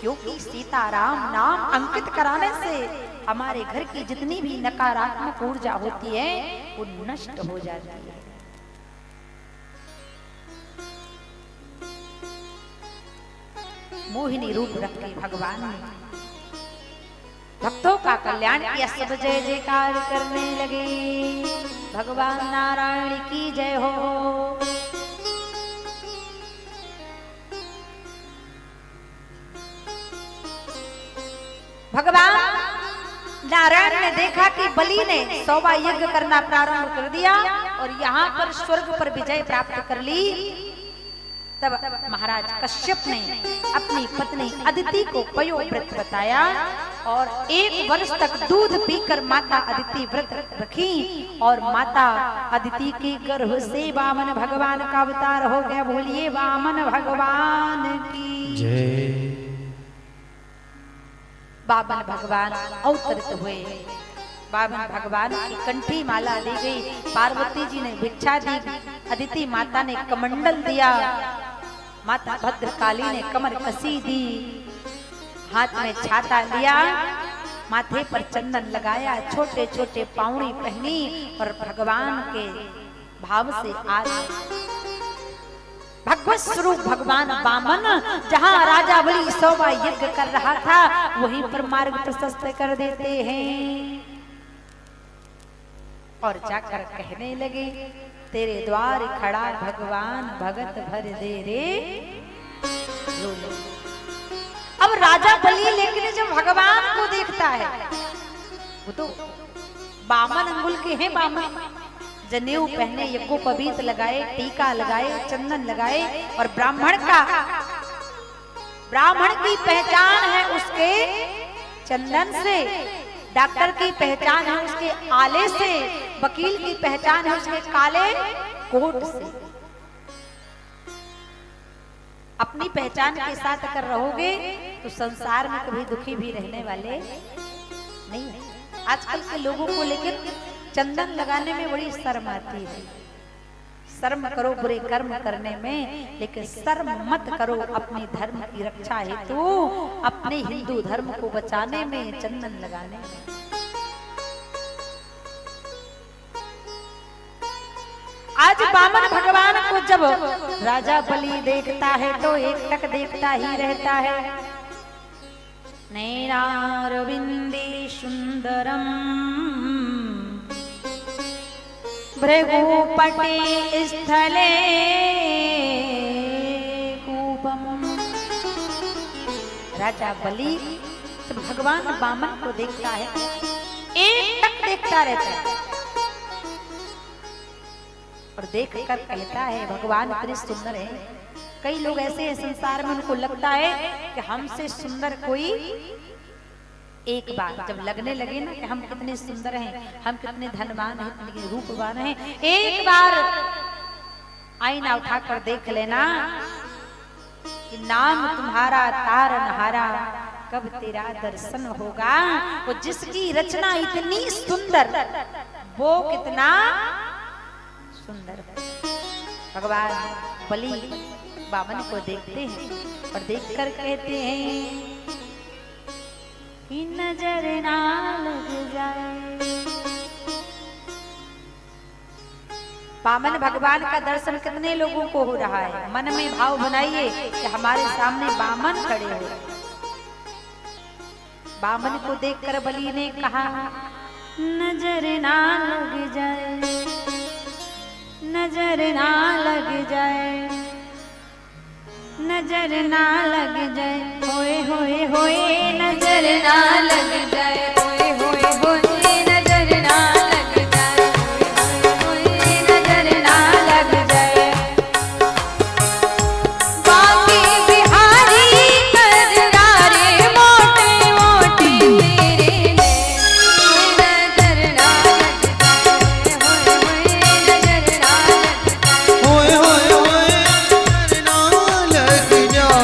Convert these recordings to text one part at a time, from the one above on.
क्योंकि सीताराम नाम अंकित कराने से हमारे घर की जितनी भी नकारात्मक ऊर्जा होती है वो नष्ट हो जाती है। मोहिनी रूप रख के भगवान ने भक्तों का कल्याण किया। सब जय जयकार करने लगे, भगवान नारायण की जय हो। भगवान नारायण ने देखा कि बलि ने 100वां यज्ञ करना प्रारंभ कर दिया और यहाँ पर स्वर्ग पर विजय प्राप्त कर ली। तब महाराज कश्यप ने अपनी पत्नी अदिति को पयोव्रत बताया और 1 वर्ष तक दूध पीकर माता अदिति व्रत रखी और माता अदिति के गर्भ से वामन भगवान का अवतार हो गया। बोलिए वामन भगवान की जय। वामन भगवान अवतरित हुए। वामन भगवान की कंठी माला दी गई। पार्वती जी ने भिक्षा दी, अदिति माता ने कमंडल दिया, माता भद्रकाली ने कमर कसी दी, हाथ में छाता लिया, माथे पर चंदन लगाया, छोटे छोटे पाउणी पहनी और भगवान के भाव से आज भगवत स्वरूप भगवान वामन जहाँ राजा बलि 100वां यज्ञ कर रहा था वहीं पर मार्ग प्रशस्त कर देते हैं और जाकर कहने लगे तेरे द्वार खड़ा भगवान भगत भर दे रे। अब राजा बलि लेकिन जब भगवान को देखता है वो तो वामन अंगुल के हैं। वामन जनेऊ पहने, यज्ञोपवीत लगाए, टीका लगाए, चंदन लगाए और ब्राह्मण की पहचान है उसके चंदन से, डॉक्टर की पहचान है उसके आले से, वकील की पहचान है उसके काले कोट से। अपनी पहचान के साथ अगर रहोगे तो संसार में कभी दुखी भी रहने वाले नहीं। आजकल के लोगों को लेकिन चंदन लगाने में बड़ी शर्म आती है। शर्म करो बुरे कर्म करने में, लेकिन शर्म मत करो अपने धर्म की रक्षा हेतु, अपने हिंदू धर्म को बचाने में, चंदन लगाने में। आज वामन भगवान को जब राजा बलि देखता है तो एकटक देखता ही रहता है। नैनारविंदे सुंदरम भृगुपटे स्थले कूपम। राजा बलि जब भगवान वामन को देखता है एकटक देखता रहता है और देख कर कहता है भगवान इतने सुंदर है। कई लोग ऐसे हैं संसार में उनको लगता है कि हमसे सुंदर कोई, एक बार जब लगने लगे ना कि हम कितने सुंदर हैं, हम कितने धनवान हैं, कितने रूपवान हैं, एक बार आईना उठाकर देख लेना कि नाम तुम्हारा तारनहारा कब तेरा दर्शन होगा। वो जिसकी रचना इतनी सुंदर वो कितना सुंदर। भगवान बलि वामन को देखते हैं और देखकर कहते हैं कि नजर ना लग जाए। वामन भगवान का दर्शन कितने लोगों को हो रहा है। मन में भाव बनाइए कि हमारे सामने वामन खड़े हो। वामन को देखकर बलि ने कहा नजर ना लग जाए, नजर ना लग जाए, नजर ना लग जाए, होए होए होए नजर ना लग जाए, होए होए होए नजर ना लग जाए, होए होए नजर ना लग जाए। बाकी बिहारी कजरारे मोटे मोटे मेरे नजर ना लग जाए, होए होए नजर ना लग जाए, होए होए होए नजर ना लग जाए।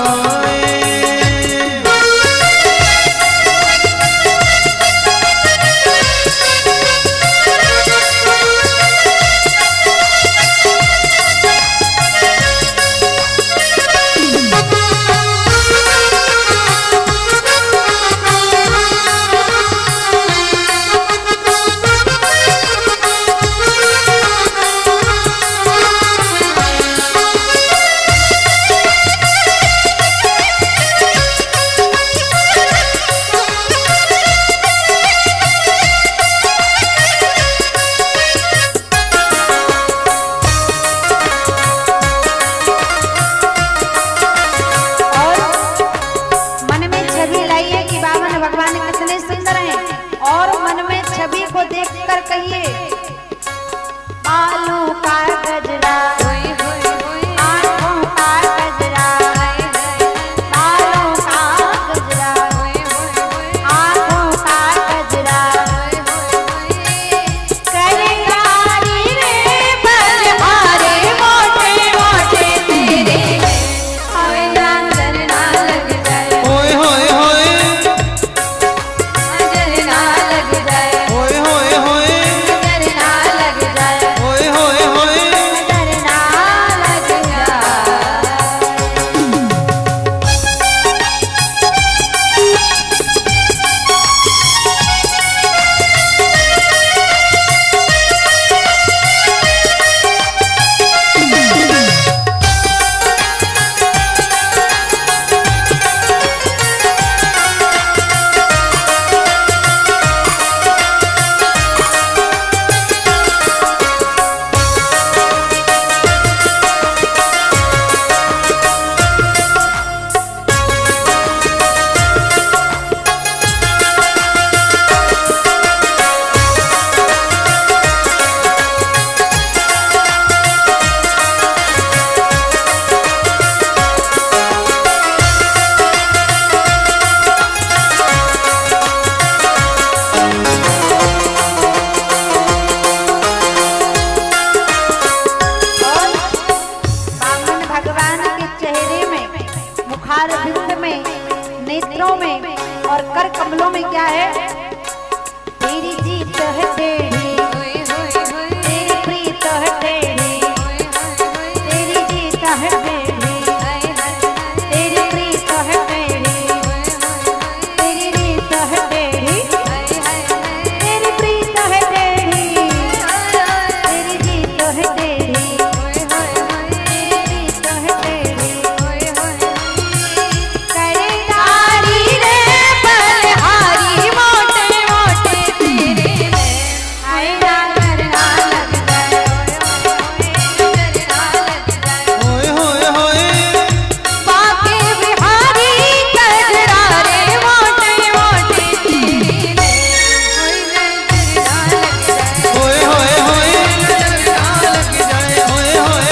हार बिंद में, नेत्रों में और कर कमलों में क्या है? तेरी जीत है टेढ़ी, तेरी प्रीत है टेढ़ी, तेरी जीत है टेढ़ी, तेरी प्रीत है टेढ़ी, तेरी रीत है टेढ़ी, तेरी प्रीत है टेढ़ी, तेरी जीत है टेढ़ी, तेरी प्रीत है टेढ़ी। करे नारी रे बलहारी मोटे मोटे तेरे आए ना करना लग जाए, होए होए होए बाके बिहारी कजरा रे मोटे मोटे तेरे होए होए होए नजर ना लग जाए, होए होए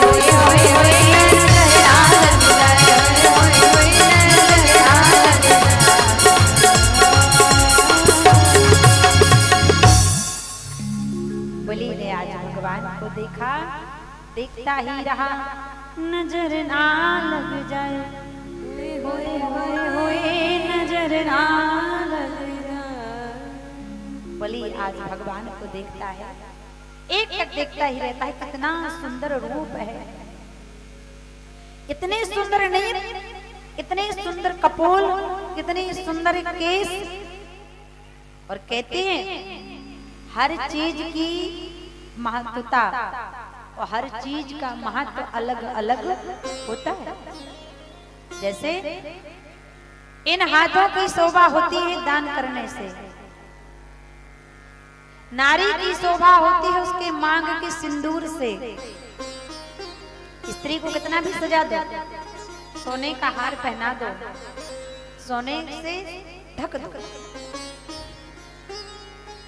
होए नजर ना बोली ने आज भगवान को देखा, देखता ही रहा, नजर ना लग जाए, होए होए होए नजर ना लग जाए। बोली आज भगवान को देखता है, एक एक देखता ही रहता है, कितना सुंदर रूप है, इतने सुंदर नेत्र, इतने सुंदर कपोल, कितने सुंदर केस। और कहते हैं हर चीज की महत्वता और हर चीज का महत्व अलग अलग होता है। जैसे इन हाथों की शोभा होती है दान करने से, नारी की शोभा होती है उसके मांग के सिंदूर से। स्त्री को कितना भी सजा दो, सोने का हार पहना दो, सोने से ढक दो,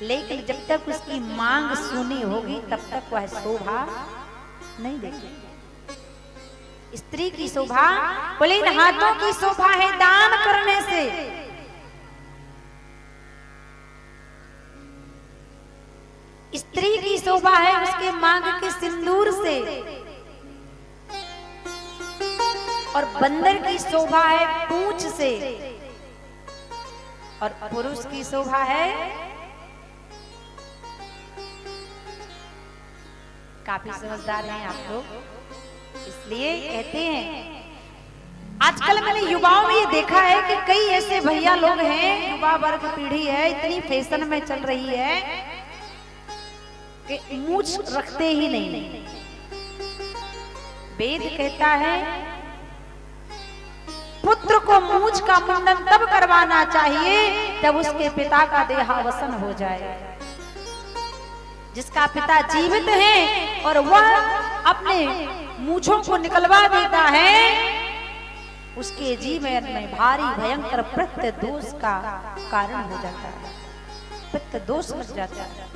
लेकिन जब तक उसकी मांग सुनी होगी तब तक वह शोभा नहीं देगी। स्त्री की शोभा, बोले इन हाथों की शोभा है दान करने से। स्त्री की शोभा है उसके मांग के सिंदूर से, और बंदर की शोभा है पूंछ से, और पुरुष की शोभा है, काफी समझदार हैं आप लोग, इसलिए कहते हैं। आजकल मैंने युवाओं में ये देखा है कि कई ऐसे भैया लोग हैं, युवा वर्ग पीढ़ी है, इतनी फैशन में चल रही है कि मूछ रखते ही नहीं। वेद कहता है पुत्र को मूछ का मुंडन तब करवाना चाहिए जब उसके पिता का देहावसान हो जाए। जिसका पिता जीवित है और वह अपने मूछों को निकलवा देता है, उसके जीवन में भारी भयंकर पित्त दोष का कारण हो जाता है, पित्त दोष लग जाता है।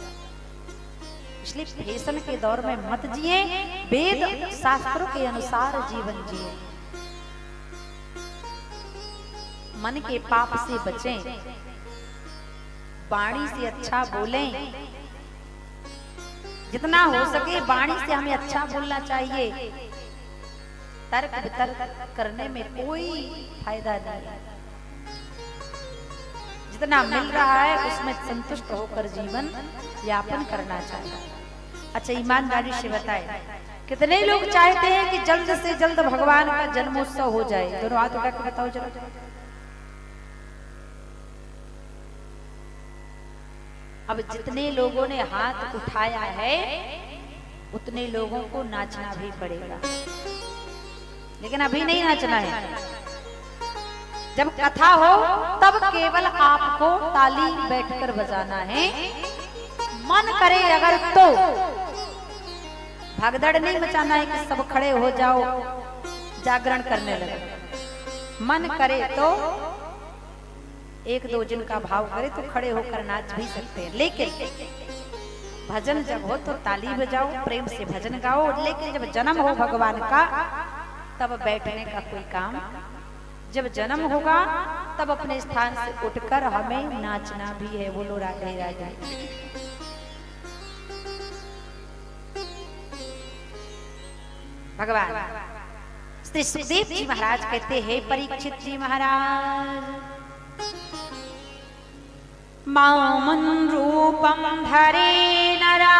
इसलिए फैशन के दौर में मत जिए, वेद शास्त्रों के अनुसार जीवन जिए। मन के पाप से बचें, वाणी से अच्छा बोलें, जितना हो सके वाणी से हमें अच्छा बोलना चाहिए। तर्क वितर्क करने में कोई फायदा नहीं है। जितना मिल रहा है उसमें संतुष्ट होकर जीवन यापन करना चाहिए। अच्छा, ईमानदारी से बताएं, कितने लोग चाहते हैं कि जल्द से जल्द भगवान का जन्मोत्सव हो जाए? दोनों हाथ उठा के बताओ जरा। अब जितने लोगों ने हाथ उठाया है उतने लोगों को नाचना भी पड़ेगा, लेकिन अभी नहीं नाचना है। जब कथा हो तब केवल आपको ताली बैठकर बजाना है। मन करे अगर तो भागदड़ नहीं मचाना है कि सब खड़े हो जाओ जागरण करने लगे। मन करे तो एक दो जिनका भाव करे तो खड़े होकर नाच भी सकते हैं, लेकिन भजन जब हो तो ताली बजाओ, प्रेम से भजन गाओ। लेकिन जब जन्म हो भगवान का तब बैठने का कोई काम। जब जन्म होगा तब अपने स्थान से उठकर हमें नाचना भी है। बोलो राधे राधे। भगवान श्री सुखदेव जी महाराज कहते हैं, परीक्षित जी महाराज, मामन रूपम धरे नरा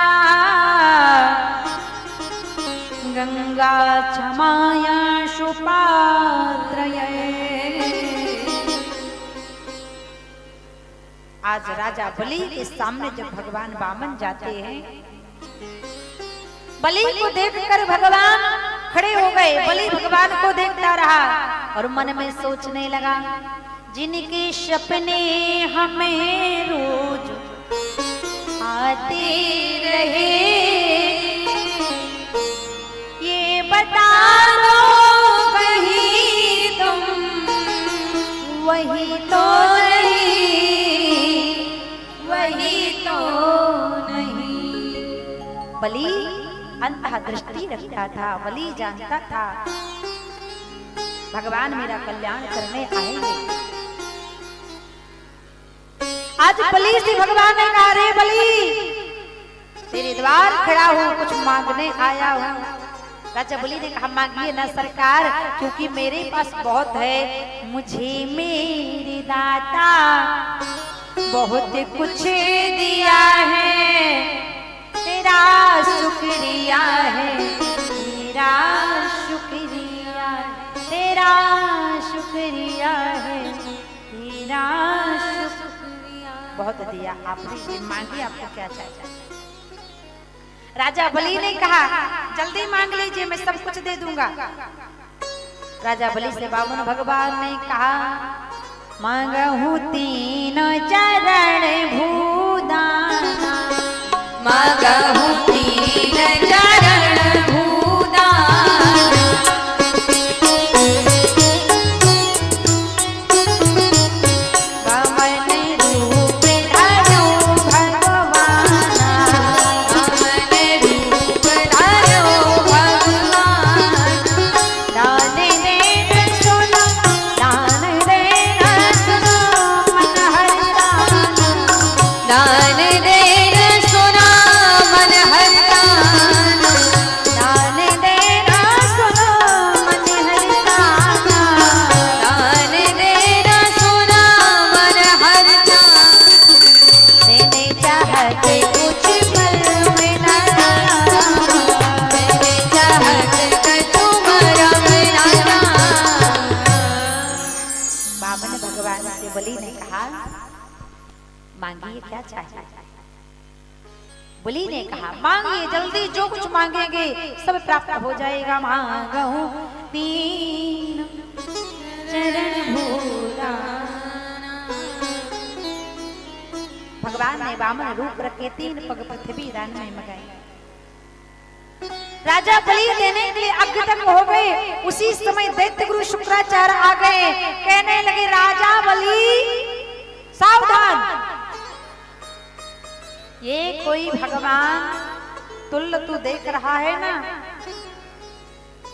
गंगा क्षमाया शुपात्रये। आज राजा बलि के सामने जब भगवान वामन जाते हैं, बलि को देखकर भगवान खड़े हो गए। बलि भगवान को देखता रहा और मन में सोचने लगा, जिनके सपने हमें रोज आते रहे, ये बता दो कहीं तुम वही तो नहीं, वही तो नहीं। बलि अंतः दृष्टि रखता था, बलि जानता था भगवान मेरा कल्याण करने आएंगे। आज बलि से भगवान ने कहा, रे बलि तेरे द्वार खड़ा हूं, कुछ मांगने आया हूं। राजा बलि ने कहा, मांगिए ना सरकार, क्योंकि मेरे पास बहुत है। मुझे मेरे दाता बहुत कुछ दिया है, तेरा शुक्रिया है, तेरा शुक्रिया है, तेरा शुक्रिया है, तेरा शुक्रिया। बहुत दिया आपने, मांगिए आपको क्या चाहिए। राजा बलि ने कहा, जल्दी मांग लीजिए, मैं सब कुछ दे दूंगा। राजा बलि से वामन भगवान ने कहा, मांगहूं तीन चरण भूदाना, मांगहूं तीन चरण भूदाना, मांगिए क्या चाहिए। बलि ने कहा, मांगिए जल्दी, जो कुछ मांगेंगे सब प्राप्त हो जाएगा। मांगहूं तीन चरण भूदाना। भगवान ने वामन रूप रखे 3 पग पृथ्वी दान में मंगाई। राजा बलि देने के लिए अग्र तक हो गए। उसी समय दैत्य गुरु शुक्राचार्य आ गए, कहने लगे, राजा बलि सावधान, ये कोई भगवान तुल्य तू देख रहा है ना,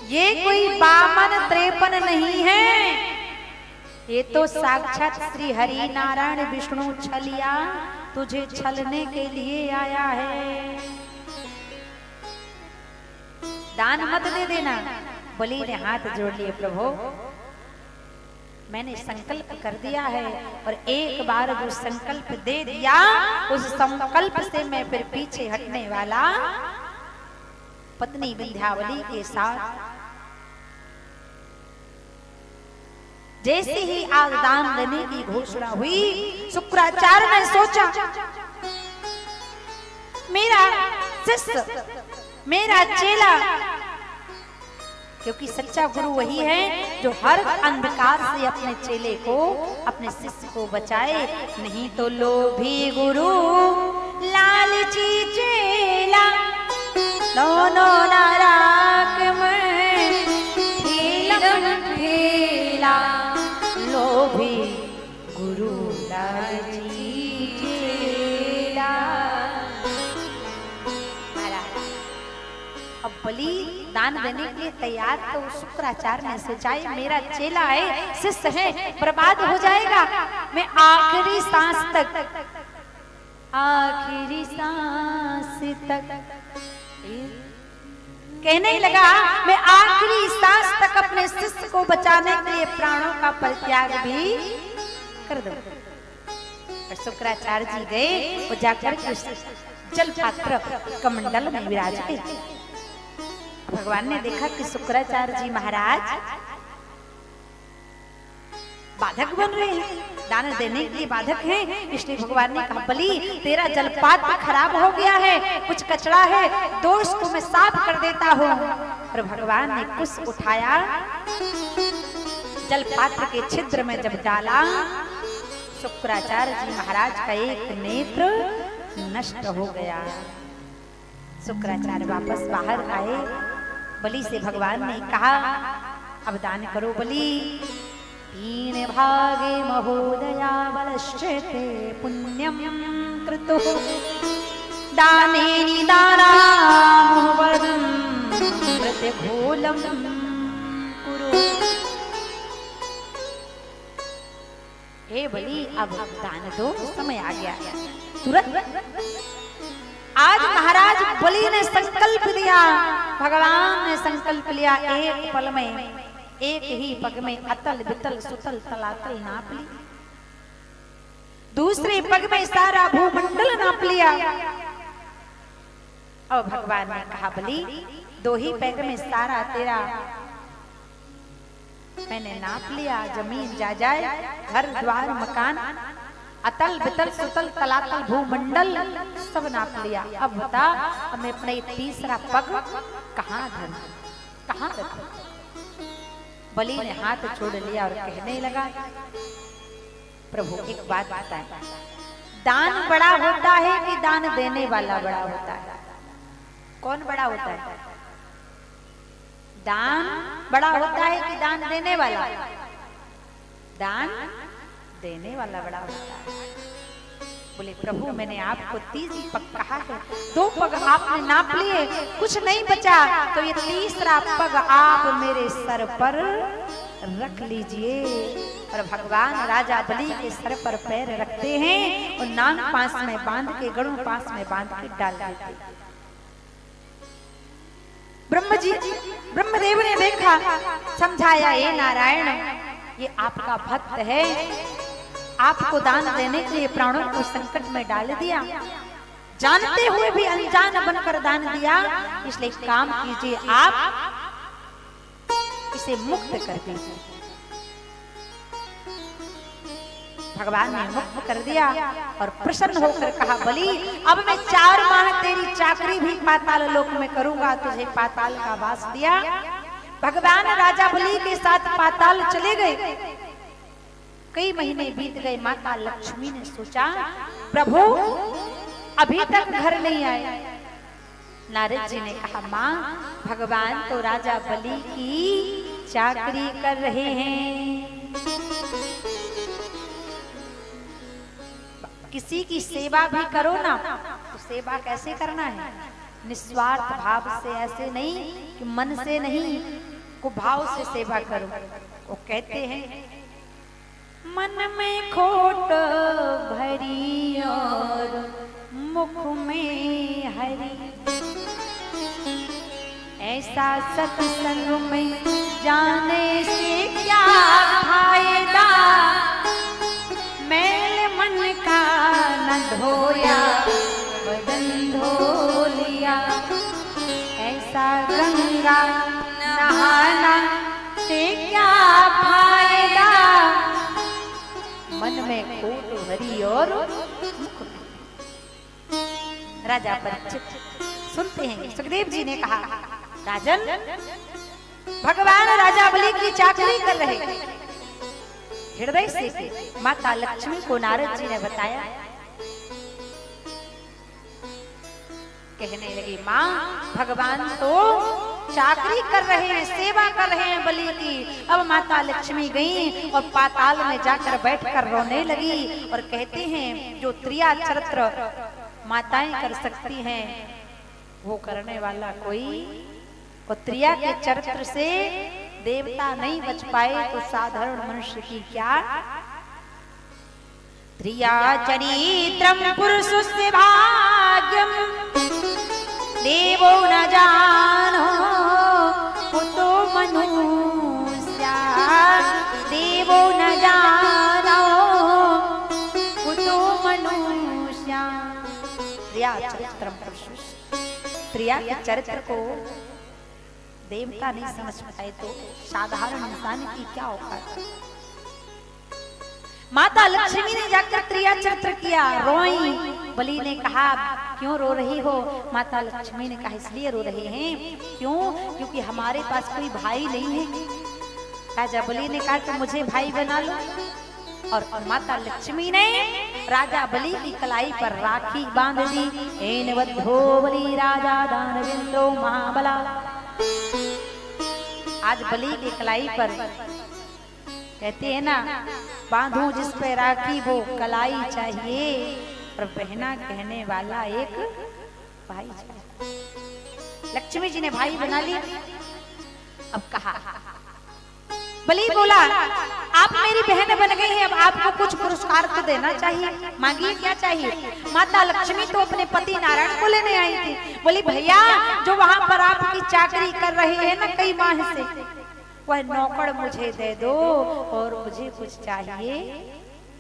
ये कोई वामन 53 नहीं है, ये तो साक्षात श्री हरि नारायण विष्णु छलिया तुझे छलने के लिए आया है। दान मत दे देना। बलि ने हाथ जोड़ लिए, प्रभु मैंने संकल्प कर दिया है, और एक बार जो संकल्प दे दिया उस संकल्प से मैं फिर पीछे हटने वाला पत्नी विंध्यावली के साथ। जैसे ही आज दान देने की घोषणा हुई, शुक्राचार्य ने सोचा शिष्य, मेरा चेला, क्योंकि सच्चा गुरु वही है जो हर अंधकार से अपने चेले को, अपने शिष्य को बचाए। नहीं तो लोभी गुरु लालची चेला, दोनों नाराक में ठेला। लोभी गुरु लालची चेला। अब बलि दान देने के लिए तैयार तो शुक्राचार्य ने सोचा मेरा चेला है, शिष्य है, बर्बाद हो जाएगा। मैं आखिरी सांस तक, आखिरी सांस तक कहने ही लगा, मैं आखिरी सांस तक अपने शिष्य को बचाने के लिए प्राणों का परित्याग भी कर दूं। और शुक्राचार्य जी गए, वो जाकर के उस जल पात्र कमंडल में विराजे। भगवान ने देखा कि शुक्राचार्य जी महाराज बाधक बन रहे हैं, दान देने के लिए बाधक हैं। इसलिए भगवान ने कहा, बलि तेरा जलपात्र खराब हो गया है, कुछ कचरा है, दोष को मैं साफ कर देता हूँ। और भगवान ने कुछ उठाया, जलपात्र के छिद्र में जब डाला, शुक्राचार्य जी महाराज का एक नेत्र नष्ट हो गया। शुक्राचार्य वापस बाहर आए। बलि से भगवान ने कहा, अब दान करो बलि। तीन भागे महोदया बलश्चेते पुण्यम कृतो दाने निदानामुवदं प्रतिघोलम कुरु। हे बलि, अब दान दो, समय आ गया। तुरंत आज महाराज बलि ने संकल्प लिया, भगवान ने संकल्प लिया, एक पल में, एक ही पग में अतल बितल सुतल तलातल नाप ली। दूसरे पग में सारा भूमंडल नाप लिया। और भगवान ने कहा, बलि दो ही पैग में सारा तेरा मैंने नाप लिया। जमीन जायदाद, घर द्वार मकान, अतल बितल सुतल तलातल भूमंडल सब नाप लिया। अब बता, अब मैं अपना तीसरा पग कहाँ धरूं, कहाँ रखूं? बलि ने हाथ छोड़ लिया और कहने लगा, प्रभु एक बात बताएं, दान बड़ा होता है कि दान देने वाला बड़ा होता है? कौन बड़ा होता है? दान बड़ा होता है कि दान देने वाला? दान देने वाला बड़ा होता है। बोले, प्रभु मैंने आपको 30 पग कहा है, 2 पग आपने नाप लिए, कुछ नहीं बचा, तो ये तीसरा पग आप मेरे सर पर रख लीजिए। और भगवान राजा बलि के सर पर पैर रखते हैं और नाग पास में बांध के, गरुड़ पास में बांध के डाल देते। ब्रह्मदेव ने देखा, समझाया, ये नारायण ये आपका भक्त है, आपको दान देने के लिए प्राणों को संकट में डाल दिया, जानते हुए भी अनजान बनकर दान दिया, इसलिए काम कीजिए, आप इसे मुक्त कर दीजिए। भगवान ने मुक्त कर दिया और प्रसन्न होकर कहा, बलि अब मैं 4 माह तेरी चाकरी भी पाताल लोक में करूंगा, तुझे पाताल का वास दिया। भगवान राजा बलि के साथ पाताल चले गए। कई महीने बीत गए। माता लक्ष्मी ने सोचा, प्रभु अभी तक घर नहीं आए। नारद जी ने कहा, माँ भगवान तो राजा बलि की चाकरी कर रहे हैं, किसी की सेवा भी करो ना, तो सेवा कैसे करना है? निस्वार्थ भाव से, ऐसे नहीं कि मन से नहीं, को भाव से सेवा करो। वो कहते हैं, मन में खोट भरी और मुख में हरी, ऐसा सत्संग में जाने से क्या फायदा, मैल मन का न धोया बदन धो लिया, ऐसा गंगा नहाना से क्या फायदा, मन में खोट भरी और मुख में। राजा परीक्षित सुनते हैं सुखदेव जी ने कहा, राजन भगवान राजा बलि की चाकरी कर रहे। हृदय से माता लक्ष्मी को नारद जी ने बताया। कहने लगी, माँ भगवान तो चाकरी कर रहे हैं, सेवा कर रहे हैं बलि की। अब माता लक्ष्मी गई और पाताल में जाकर बैठकर रोने लगी और कहते हैं जो त्रिया चरित्र माताएं कर सकती हैं वो करने वाला कोई, और त्रिया के चरित्र से देवता नहीं बच पाए तो साधारण मनुष्य की क्या। त्रिया चरित्रम पुरुषस्य भाग्यम देवो न जानो कुतो मनुष्या, देवो न जानो कुतो मनुष्या। त्रिया चरित्रम पुरुष, त्रिया के चरित्र को देवता नहीं समझ पाए तो साधारण इंसान की क्या औकात। माता लक्ष्मी ने जाकर त्रिया चरित्र किया, रोई। बलि ने कहा, क्यों रो रही हो? माता लक्ष्मी ने कहा, इसलिए रो रहे हैं। क्यों? क्योंकि हमारे पास कोई भाई नहीं है। राजा बलि ने कहा कि मुझे भाई बना लो, और माता लक्ष्मी ने राजा बलि की कलाई पर राखी बांध दी। एन बद्धो बलि राजा दानवेंद्रो महाबला। आज बलि की कलाई पर कहते हैं ना, बांधू जिस पे राखी वो कलाई चाहिए, और बहना कहने वाला एक भाई चाहिए। लक्ष्मी जी ने भाई बना लिया। अब कहा, बलि बोला, आप मेरी बहन बन गई हैं, अब आपको कुछ पुरस्कार तो देना चाहिए, मांगिए क्या चाहिए। माता लक्ष्मी तो अपने पति नारायण को लेने आई थी। बोली, भैया जो वहां पर आपकी चाकरी कर रहे हैं ना कई माह से, वह नौकर मुझे दे दो और मुझे कुछ चाहिए।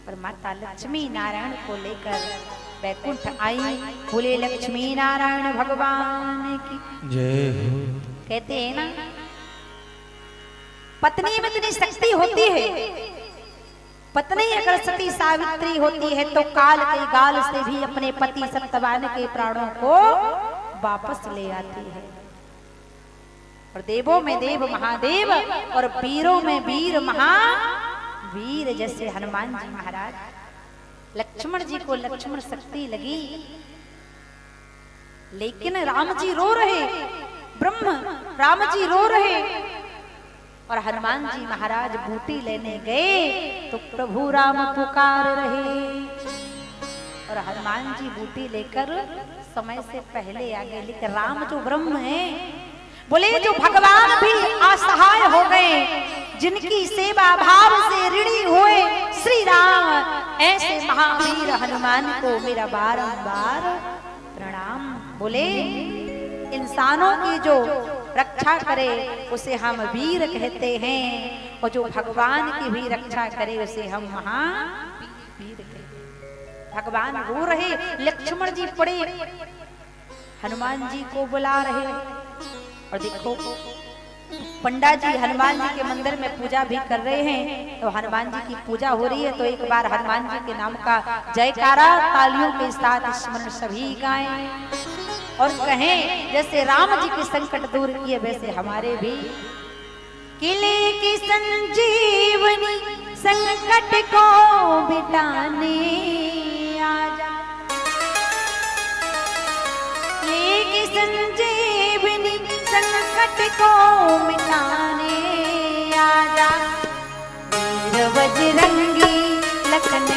और माता लक्ष्मी नारायण को लेकर बैकुंठ आई। बोले लक्ष्मी नारायण भगवान की जय हो। कहते हैं ना, पत्नी में इतनी शक्ति होती है, पत्नी अगर सती सावित्री होती है तो काल के गाल से भी अपने पति सत्यवान के प्राणों को वापस ले आती है। और देवों में देव महादेव और वीरों में वीर महावीर, जैसे हनुमान जी महाराज। लक्ष्मण जी को लक्ष्मण शक्ति लगी, लेकिन राम जी रो रहे, ब्रह्म राम जी रो रहे, और हनुमान जी महाराज बूटी लेने गए तो प्रभु राम पुकार रहे, और हनुमान जी बूटी लेकर समय से पहले आ गए। लेकिन राम जो ब्रह्म है, बोले जो भगवान भी असहाय हो गए, जिनकी सेवा भाव से ऋणी हुए श्री राम, ऐसे महावीर हनुमान को मेरा बारंबार प्रणाम। बोले इंसानों की जो रक्षा करे उसे हम वीर कहते हैं, और जो भगवान की भी रक्षा करे उसे हम महावीर कहते हैं। भगवान रो रहे, लक्ष्मण जी पड़े हनुमान जी को बुला रहे। और देखो पंडा जी हनुमान जी के मंदिर में पूजा भी कर रहे हैं, तो हनुमान जी की पूजा हो रही है। तो एक बार हनुमान जी के नाम का जयकारा तालियों के साथ स्मरण सभी गाएं और कहें, जैसे राम जी के संकट दूर किए वैसे हमारे भी। किले की संजीवनी संकट को मिटाने आजा, किले की संजीवनी संकट को मिटाने आजा। वीर बजरंगी लखन